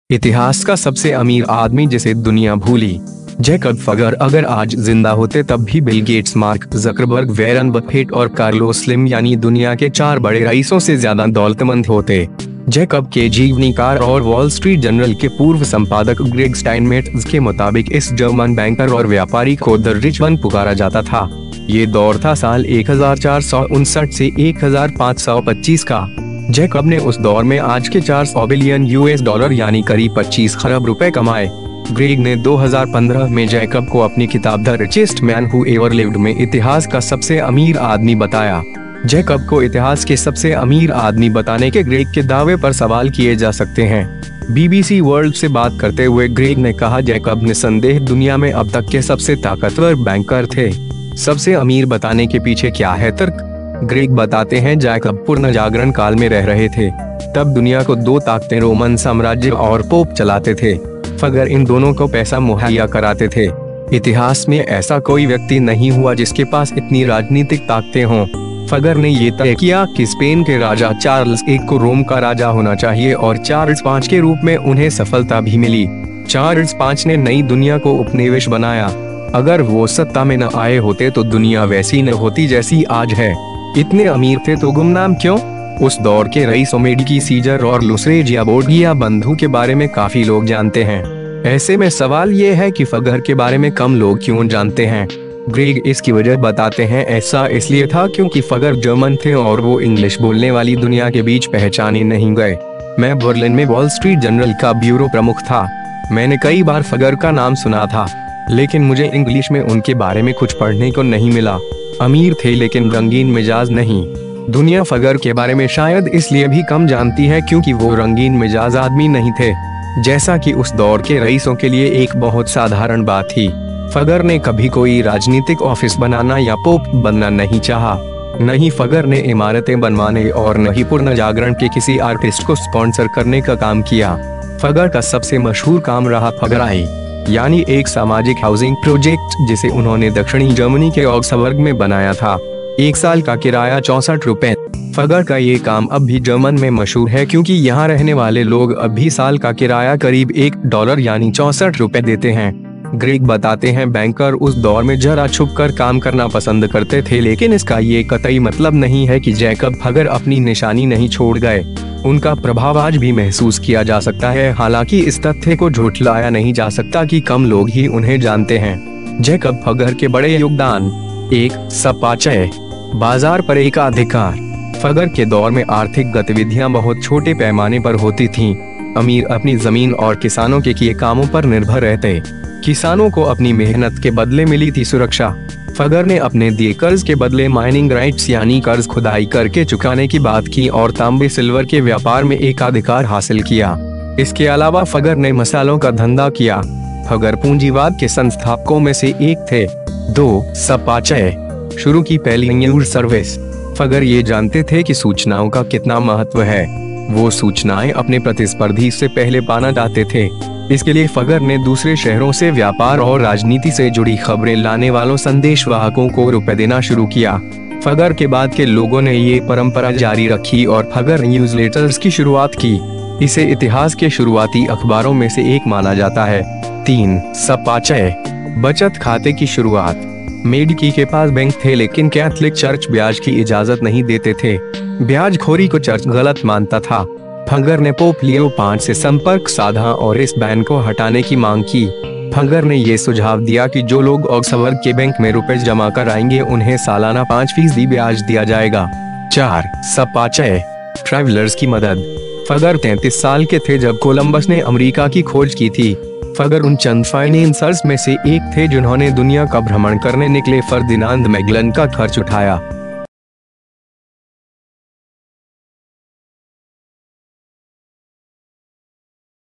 इतिहास का सबसे अमीर आदमी जिसे दुनिया भूली। जैकब फगर अगर आज जिंदा होते तब भी Bill Gates, mark Zuckerberg, Warren Buffett और कार्लोस स्लिम यानी दुनिया के 4 बड़े रईसों से ज्यादा दौलतमंद होते। जैकब के जीवनीकार और वॉल स्ट्रीट जर्नल के पूर्व संपादक ग्रेग स्टाइनमेट्ज के मुताबिक इस जर्मन बैंकर और व्यापारी को द रिच वन पुकारा जाता था। ये दौर था साल 1459 से 1525 का। जैकब ने उस दौर में आज के 400 बिलियन यूएस डॉलर यानी करीब 25 खरब रुपए कमाए। ग्रेग ने 2015 में जैकब को अपनी किताब the richest man who ever lived में इतिहास का सबसे अमीर आदमी बताया। जैकब को इतिहास के सबसे अमीर आदमी बताने के ग्रेग के दावे पर सवाल किए जा सकते हैं। बीबीसी वर्ल्ड से बात करते हुए ग्रेग ने कहा, जैकब निस्संदेह दुनिया में अब तक के सबसे ताकतवर बैंकर थे। सबसे अमीर बताने के पीछे क्या है तर्क? ग्रेग बताते हैं, जैकब पूर्ण जागरण काल में रह रहे थे। तब दुनिया को 2 ताकतें रोमन साम्राज्य और पोप चलाते थे। फगर इन दोनों को पैसा मुहैया कराते थे। इतिहास में ऐसा कोई व्यक्ति नहीं हुआ जिसके पास इतनी राजनीतिक ताकतें हों। फगर ने ये तय किया कि स्पेन के राजा चार्ल्स एक को रोम का राजा होना चाहिए और चार्ल्स 5 के रूप में उन्हें सफलता भी मिली। चार्ल्स 5 ने नई दुनिया को उपनिवेश बनाया। अगर वो सत्ता में न आए होते तो दुनिया वैसी न होती जैसी आज है। इतने अमीर थे तो गुमनाम क्यों? उस दौर के रईसों मेडिकी, सीजर और लुसरेजिया बोर्गिया बंधु के बारे में काफी लोग जानते हैं। ऐसे में सवाल ये है कि फगर के बारे में कम लोग क्यों जानते हैं। ग्रेग इसकी वजह बताते हैं, ऐसा इसलिए था क्योंकि फगर जर्मन थे और वो इंग्लिश बोलने वाली दुनिया के बीच पहचाने नहीं गए। मैं बर्लिन में वॉल स्ट्रीट जर्नल का ब्यूरो प्रमुख था। मैंने कई बार फगर का नाम सुना था, लेकिन मुझे इंग्लिश में उनके बारे में कुछ पढ़ने को नहीं मिला। अमीर थे लेकिन रंगीन मिजाज नहीं। दुनिया फगर के बारे में शायद इसलिए भी कम जानती है क्योंकि वो रंगीन मिजाज आदमी नहीं थे, जैसा कि उस दौर के रईसों के लिए एक बहुत साधारण बात थी। फगर ने कभी कोई राजनीतिक ऑफिस बनाना या पोप बनना नहीं चाहा। न ही फगर ने इमारतें बनवाने और न ही पूर्ण जागरण के किसी आर्टिस्ट को स्पॉन्सर करने का काम किया। फगर का सबसे मशहूर काम रहा फगराई, यानी एक सामाजिक हाउसिंग प्रोजेक्ट जिसे उन्होंने दक्षिणी जर्मनी के ऑक्सबर्ग में बनाया था। 1 साल का किराया 64 रुपए। फगर का ये काम अब भी जर्मन में मशहूर है क्योंकि यहाँ रहने वाले लोग अब भी साल का किराया करीब $1 यानी 64 रुपए देते हैं। ग्रेग बताते हैं, बैंकर उस दौर में जरा छुपकर काम करना पसंद करते थे, लेकिन इसका ये कतई मतलब नहीं है कि जैकब फगर अपनी निशानी नहीं छोड़ गए। उनका प्रभाव आज भी महसूस किया जा सकता है। हालांकि इस तथ्य को झुठलाया नहीं जा सकता कि कम लोग ही उन्हें जानते हैं। जैकब फगर के बड़े योगदान: 1. सपाचय, बाजार पर एकाधिकार। फगर के दौर में आर्थिक गतिविधियां बहुत छोटे पैमाने पर होती थीं। अमीर अपनी जमीन और किसानों के किए कामों पर निर्भर रहते। किसानों को अपनी मेहनत के बदले मिली थी सुरक्षा। फगर ने अपने दिए कर्ज के बदले माइनिंग राइट्स यानी कर्ज खुदाई करके चुकाने की बात की और तांबे सिल्वर के व्यापार में एकाधिकार हासिल किया। इसके अलावा फगर ने मसालों का धंधा किया। फगर पूंजीवाद के संस्थापकों में से एक थे। 2. सपाचय, शुरू की पहली न्यूज सर्विस। फगर ये जानते थे कि सूचनाओं का कितना महत्व है। वो सूचनाएं अपने प्रतिस्पर्धी से पहले पाना चाहते थे। इसके लिए फगर ने दूसरे शहरों से व्यापार और राजनीति से जुड़ी खबरें लाने वालों संदेशवाहकों को रुपए देना शुरू किया। फगर के बाद के लोगों ने ये परंपरा जारी रखी और फगर न्यूज़लेटर्स की शुरुआत की। इसे इतिहास के शुरुआती अखबारों में से एक माना जाता है। 3. सपाचय, बचत खाते की शुरुआत। मेडिकी के पास बैंक थे लेकिन कैथोलिक चर्च ब्याज की इजाजत नहीं देते थे। ब्याजखोरी को चर्च गलत मानता था। फगर ने पोप लियो 5 से संपर्क साधा और इस बैन को हटाने की मांग की। फगर ने ये सुझाव दिया कि जो लोग ऑक्सबर्ग के बैंक में रुपए जमा कराएंगे उन्हें सालाना 5% ब्याज दिया जाएगा। 4. सपाचय, ट्रैवलर्स की मदद। फगर 33 साल के थे जब कोलंबस ने अमेरिका की खोज की थी। फगर उन चंद फाइनेंसर्स में से एक थे जिन्होंने दुनिया का भ्रमण करने निकले फर्दिनांद मैगलन का खर्च उठाया।